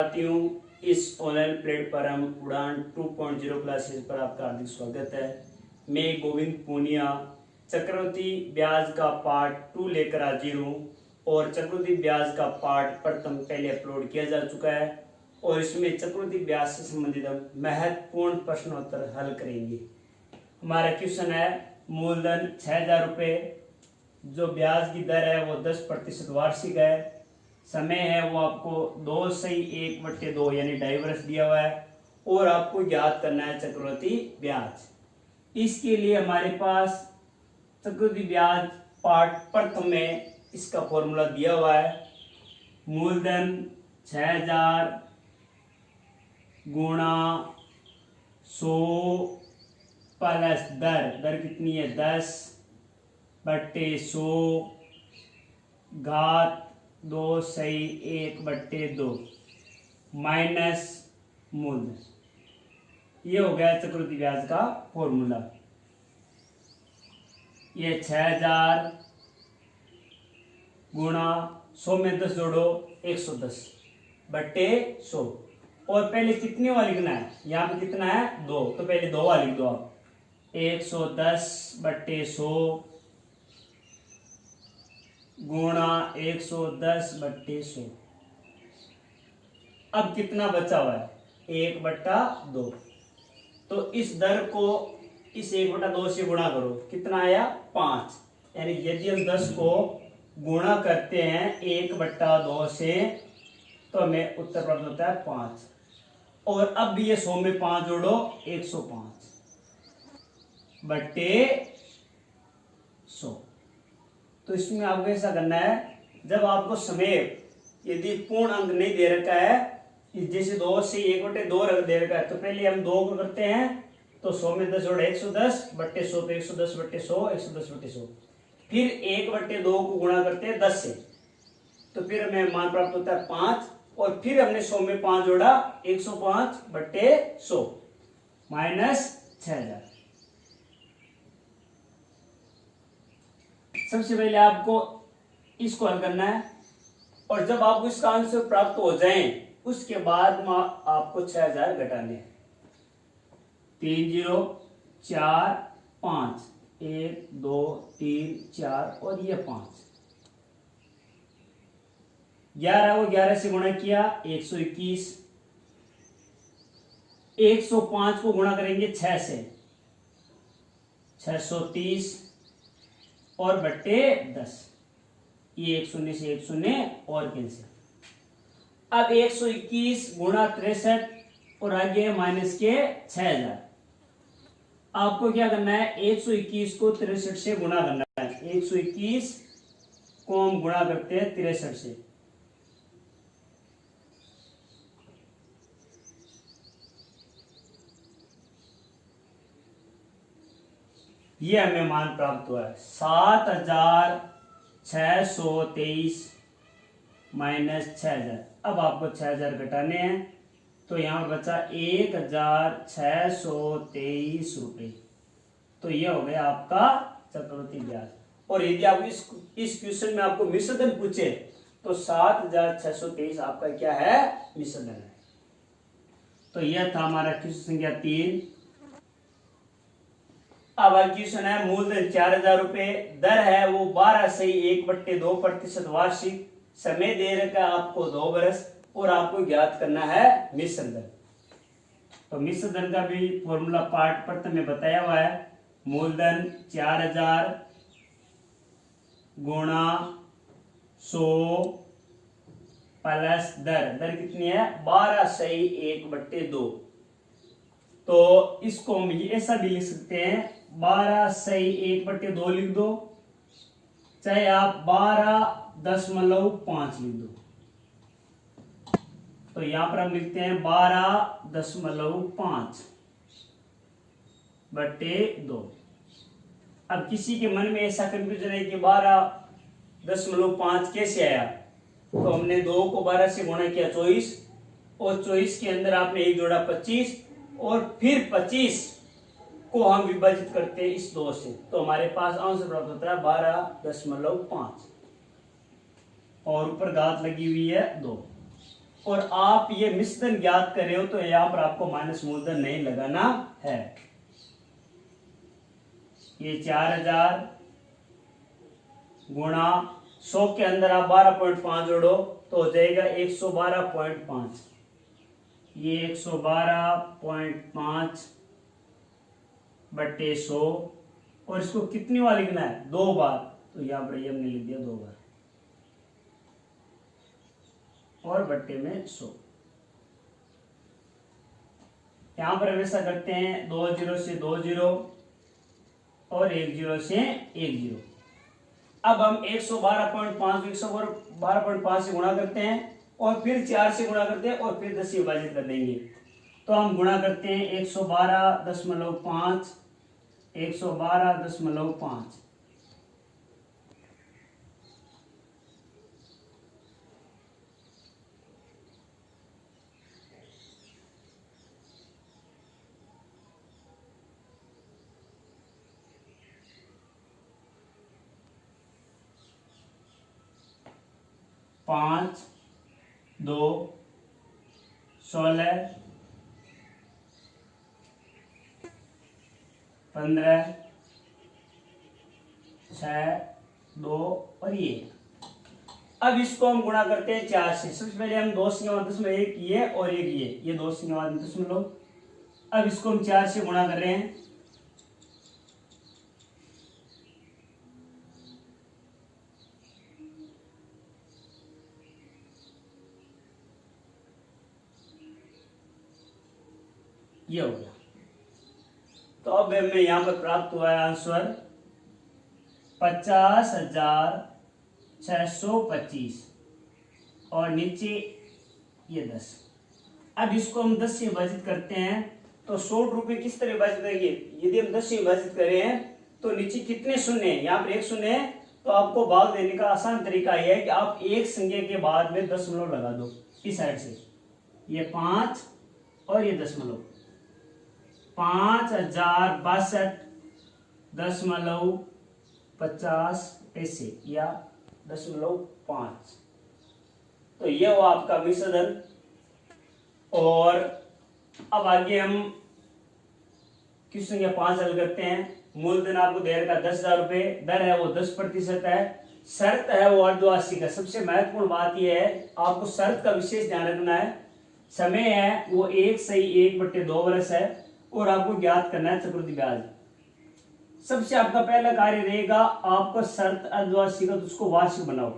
साथियों, इस online platform उड़ान 2.0 क्लासेस पर आपका हार्दिक स्वागत है। मैं गोविंद पूनिया चक्रवृद्धि ब्याज का पार्ट 2 लेकर हाजिर हूँ और चक्रवृद्धि ब्याज का पार्ट प्रथम पहले अपलोड किया जा चुका है और इसमें चक्रवृद्धि ब्याज से संबंधित हम महत्वपूर्ण प्रश्नोत्तर हल करेंगे। हमारा क्वेश्चन है, मूलधन 6,000 रुपये, जो ब्याज की दर है वो 10% वार्षिक है, समय है वो आपको 2/1/2 यानी 2.5 वर्ष दिया हुआ है और आपको याद करना है चक्रवृद्धि ब्याज। इसके लिए हमारे पास चक्रवृद्धि ब्याज पार्ट प्रथम में इसका फॉर्मूला दिया हुआ है। मूलधन 6,000 गुणा 100 प्लस दर कितनी है 10/100 घात 2/1/2 माइनस मूलधन। ये हो गया चक्रवृद्धि ब्याज का फॉर्मूला। ये 6,000 गुणा 100 में 10 जोड़ो 110/100 और पहले कितने वाला लिखना है, यहाँ पे कितना है 2, तो पहले 2 वाला लिख दो आप। 110/100 गुणा 110/100। अब कितना बचा हुआ है 1/2, तो इस दर को इस 1/2 से गुणा करो, कितना आया 5। यानी यदि हम 10 को गुणा करते हैं 1/2 से तो हमें उत्तर प्राप्त होता है 5 और अब भी ये 100 में 5 जोड़ो 105/100। तो इसमें आपको ऐसा करना है, जब आपको समय यदि पूर्ण अंक नहीं दे रखा है, जैसे 2 से 1/2 दे रखा है, तो पहले हम 2 को करते हैं तो 100 में 10 जोड़े 110/100 तो 110/100 110/100। फिर 1/2 को गुणा करते हैं 10 से, तो फिर हमें मान प्राप्त होता है 5 और फिर हमने 100 में 5 जोड़ा 105/100 माइनस 6,000। सबसे पहले आपको इसको हल करना है और जब आपको इसका आंसर प्राप्त हो जाए उसके बाद आपको 6,000 घटाने हैं। 3 0 4 5 1 2 3 4 और ये 5। 11 को 11 से गुणा किया 121। 105 को गुणा करेंगे 6 से 630 और बट्टे 10। ये 1 0 से 1 0 और कैंसिल। अब 121 गुणा 63 और आगे माइनस के 6,000। आपको क्या करना है 121 को 63 से गुणा करना है। 121 को हम गुणा करते हैं 63 से, ये हमें मान प्राप्त हुआ है 7,623 माइनस 6,000। अब आपको 6,000 घटाने हैं तो यहां बचा 1,623 रुपये। तो ये हो गया आपका चक्रवृद्धि ब्याज। और यदि आप इस क्वेश्चन में आपको मिश्रधन पूछे तो 7,623 आपका क्या है मिश्रधन है। तो यह था हमारा क्वेश्चन संख्या 3। अब क्वेश्चन है, मूलधन 4,000 रुपये, दर है वो 12/1/2% वार्षिक, समय दे रखा आपको 2 वर्ष और आपको ज्ञात करना है मिश्र दर। तो मिश्र दर का भी फॉर्मूला पार्ट प्रथम में बताया हुआ है। मूलधन 4,000 गुणा 100 प्लस दर कितनी है 12/1/2। तो इसको हम ऐसा भी लिख सकते हैं 12/1/2 लिख दो, चाहे आप 12.5 लिख दो। तो यहां पर हम लिखते हैं 12.5/2। अब किसी के मन में ऐसा कंफ्यूजन है कि 12.5 कैसे आया, तो हमने 2 को 12 से गुणा किया 24 और 24 के अंदर आपने 1 जोड़ा 25 और फिर 25 को हम विभाजित करते हैं इस 2 से, तो हमारे पास आंसर प्राप्त होता है 12.5 और ऊपर घात लगी हुई है 2। और आप ये मिश्रण ज्ञात कर रहे हो तो यहाँ पर आपको माइनस मूलधन नहीं लगाना है। ये 4000 गुणा 100 के अंदर आप 12.5 जोड़ो तो हो जाएगा 112.5। ये 112.5 बट्टे 100 और इसको कितनी बार लिखना है? 2 बार। तो यहाँ पर ये हमने लिख दिया 2 बार और बट्टे में 100। यहां पर ऐसा करते हैं 2 0 से 2 0 और 1 0 से 1 0। अब हम 112.5 112.5 से गुणा करते हैं और फिर 4 से गुणा करते हैं और फिर 10 से विभाजित कर देंगे। तो हम गुणा करते हैं 112.5 112.5 5 2 16 15 6 2 और ये। अब इसको हम गुणा करते हैं 4 से। सबसे पहले हम 2 से 1 ये और एक ये 2 से 1। अब इसको हम 4 से गुणा कर रहे हैं। ये हो गया। तो अब हमें यहां पर प्राप्त हुआ है आंसर 50,625 और नीचे ये 10। अब इसको हम 10 से विभाजित करते हैं तो 100 रुपए किस तरह विभाजित करेंगे? यदि हम 10 से विभाजित करें तो नीचे कितने शून्य है? यहाँ पर 1 शून्य है। तो आपको भाग देने का आसान तरीका यह है कि आप एक संख्या के बाद में दशमलव लगा दो इस साइड से। ये 5 और ये दशमलव 5062.50 पैसे या 0.5। तो ये हुआ आपका मिश्रण। और अब आगे हम किस संख्या 5 हल करते हैं। मूलधन आपको दे रखा 10,000 रुपए, दर है वो 10% है, शर्त है वो अर्धवार्षिक है। सबसे महत्वपूर्ण बात यह है आपको शर्त का विशेष ध्यान रखना है। समय है वो 1/1/2 वर्ष है और आपको ज्ञात करना है चक्रवृद्धि ब्याज। सबसे आपका पहला कार्य रहेगा आपको शर्त अर्धवार्षिक है तो उसको वार्षिक बनाओ।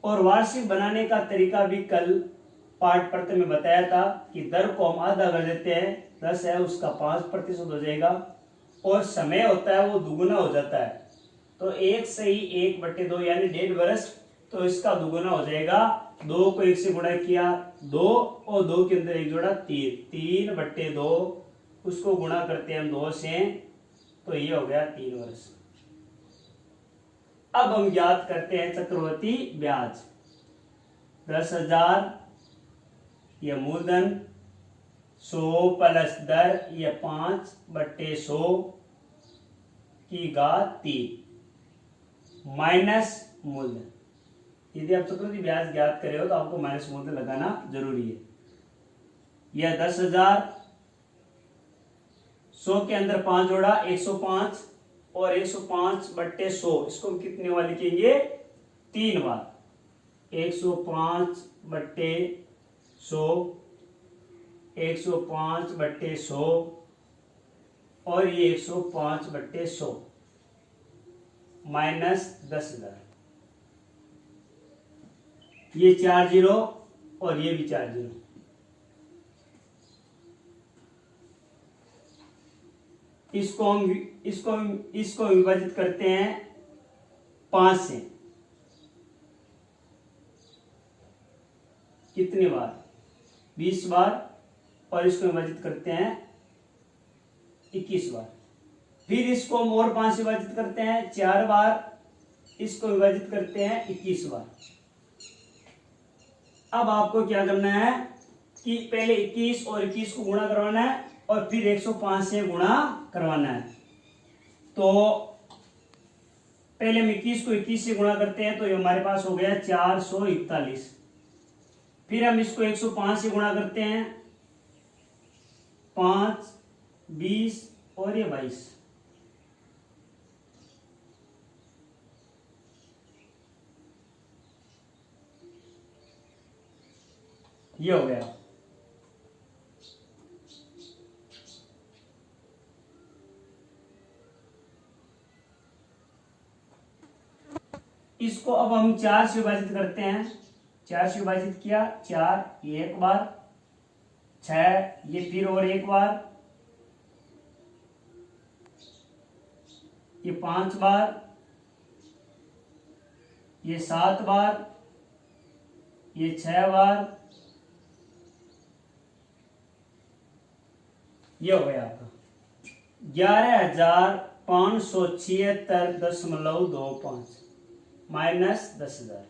और वार्षिक बनाने का तरीका भी कल पाठ पढ़ते में बताया था कि दर को हम आधा कर देते हैं। 10 है उसका 5% हो जाएगा और समय होता है वो दुगुना हो जाता है। तो 1/1/2 यानी 1.5 वर्ष। तो इसका दुगुना हो जाएगा। 2 को 1 से गुणा किया 2 और 2 के अंदर 1 जोड़ा 3/2। उसको गुणा करते हैं हम 2 से तो ये हो गया 3 वर्ष। अब हम ज्ञात करते हैं चक्रवृद्धि ब्याज। 10,000 ये मूलधन, 100 प्लस दर ये 5/100 की घात 3 माइनस मूलधन। यदि आप चक्रवृद्धि ब्याज ज्ञात कर रहे हो तो आपको माइनस मूलधन लगाना जरूरी है। यह 10,000 100 के अंदर 5 जोड़ा 105 और 105/100 इसको हम कितने बार लिखेंगे? 3 बार। 105/100 105/100 और ये 105/100 माइनस 10,000। ये 4 0 और ये भी 4 0। इसको विभाजित करते हैं 5 से। कितनी बार? 20 बार। और इसको विभाजित करते हैं 21 बार। फिर इसको हम और 5 से विभाजित करते हैं 4 बार। इसको विभाजित करते हैं 21 बार। अब आपको क्या करना है कि पहले 21 और 21 को गुणा करवाना है और फिर 105 से गुणा करवाना है। तो पहले हम 21 को 21 से गुणा करते हैं तो ये हमारे पास हो गया 441। फिर हम इसको 105 से गुणा करते हैं, 5, 20 और ये 22। ये हो गया। इसको अब हम 4 से विभाजित करते हैं। 4 से विभाजित किया, 4 ये एक बार, 6 ये फिर और एक बार, ये 5 बार, ये 7 बार, ये 6 बार, ये हो गया आपका 11,576.25 माइनस 10,000।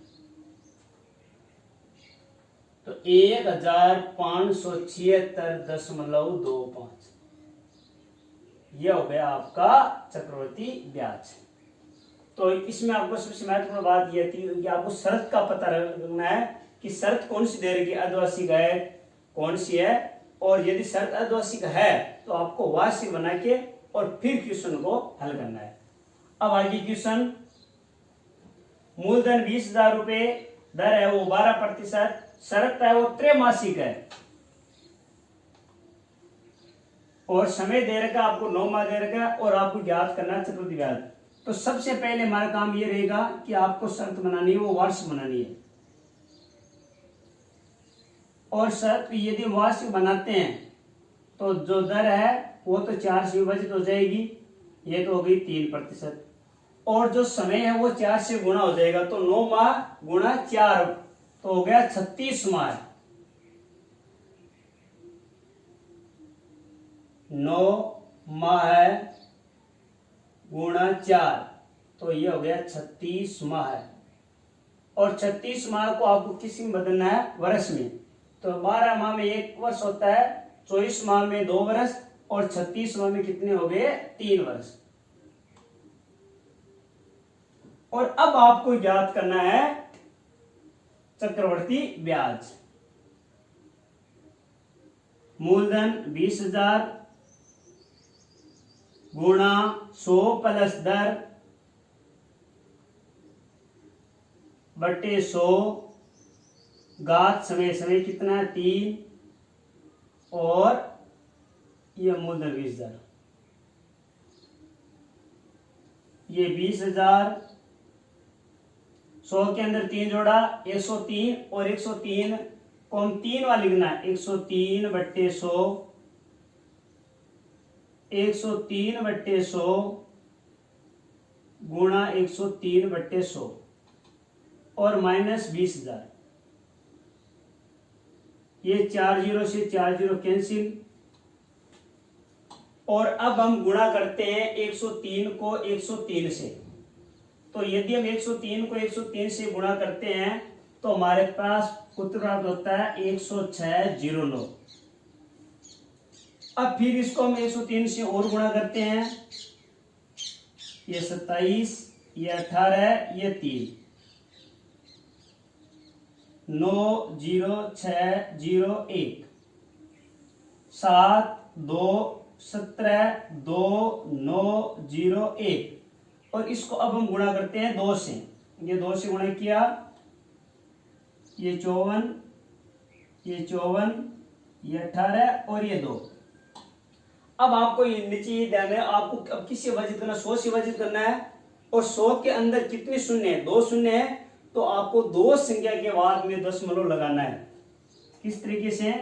तो 1,576.25 यह हो गया आपका चक्रवर्ती ब्याज। तो इसमें आपको सबसे महत्वपूर्ण बात यह थी कि आपको शर्त का पता लगाना है कि शर्त कौन सी दे रही है, अर्धवार्षिक है कौन सी है, और यदि शर्त अर्धवार्षिक है तो आपको वार्षिक बना के और फिर क्वेश्चन को हल करना है। अब आगे क्वेश्चन, मूलधन 20,000 रुपए, दर है वो 12%, शर्त है वो त्रैमासिक है और समय दे रखा आपको 9 माह दे रखा और आपको ज्ञात करना है चक्रवृद्धि ब्याज। तो सबसे पहले हमारा काम ये रहेगा कि आपको शर्त बनानी है, वो वार्षिक बनानी है। और शर्त यदि वार्षिक बनाते हैं तो जो दर है वो तो 4 से विभाजित हो जाएगी, ये तो हो गई 3%, और जो समय है वो 4 से गुणा हो जाएगा, तो 9 माह गुणा 4 तो हो गया 36 माह। 9 माह है गुणा 4 तो ये हो गया 36 माह है। और 36 माह को आपको किस में बदलना है, वर्ष में। तो 12 माह में 1 वर्ष होता है, 24 माह में 2 वर्ष और 36 माह में कितने हो गए, 3 वर्ष। और अब आपको ज्ञात करना है चक्रवर्ती ब्याज। मूलधन 20,000 गुणा 100 प्लस दर बटे 100 घात समय समय कितना है 3 और ये मूलधन 20,000, ये 20,000, 100 के अंदर 3 जोड़ा 103 और 103 को हम 3 वाला लिखना है, 103 बट्टे 100, 103 बट्टे 100 गुणा 103 बट्टे 100 और माइनस 20,000। ये 4 0 से 4 0 कैंसिल। और अब हम गुणा करते हैं 103 को 103 से। तो यदि हम 103 को 103 से गुणा करते हैं तो हमारे पास उत्तर प्राप्त होता है 106,09। अब फिर इसको हम 103 से और गुणा करते हैं, ये 27, ये 18, ये 3, 90601 7 2 17 2 901। और इसको अब हम गुणा करते हैं 2 से, ये 2 से गुणा किया, ये 54, ये 54, ये 18 और ये 2। अब आपको ये नीचे ये ध्यान है, आपको अब किससे विभाजित करना, 100 से विभाजित करना है। और 100 के अंदर कितने शून्य है, 2 शून्य है, तो आपको 2 संख्या के बाद में दशमलव लगाना है। किस तरीके से,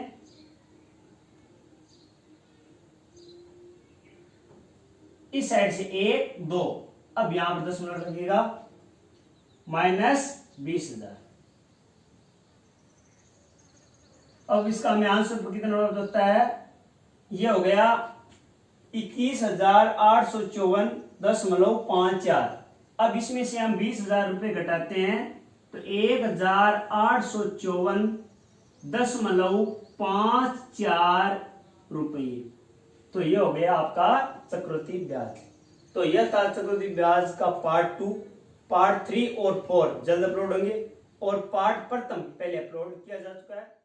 इस साइड से 1 2, अब यहां पर दशमलव लगेगा, माइनस 20,000। अब इसका हमें आंसर कितना होता है, यह हो गया 21,854.54। अब इसमें से हम 20,000 रुपये घटाते हैं तो 1,854.54 रुपये। तो यह हो गया आपका चक्रवृद्धि ब्याज। तो यह था चक्रवृद्धि ब्याज का पार्ट 2। पार्ट 3 और 4 जल्द अपलोड होंगे और पार्ट प्रथम पहले अपलोड अपलोड किया जा चुका है।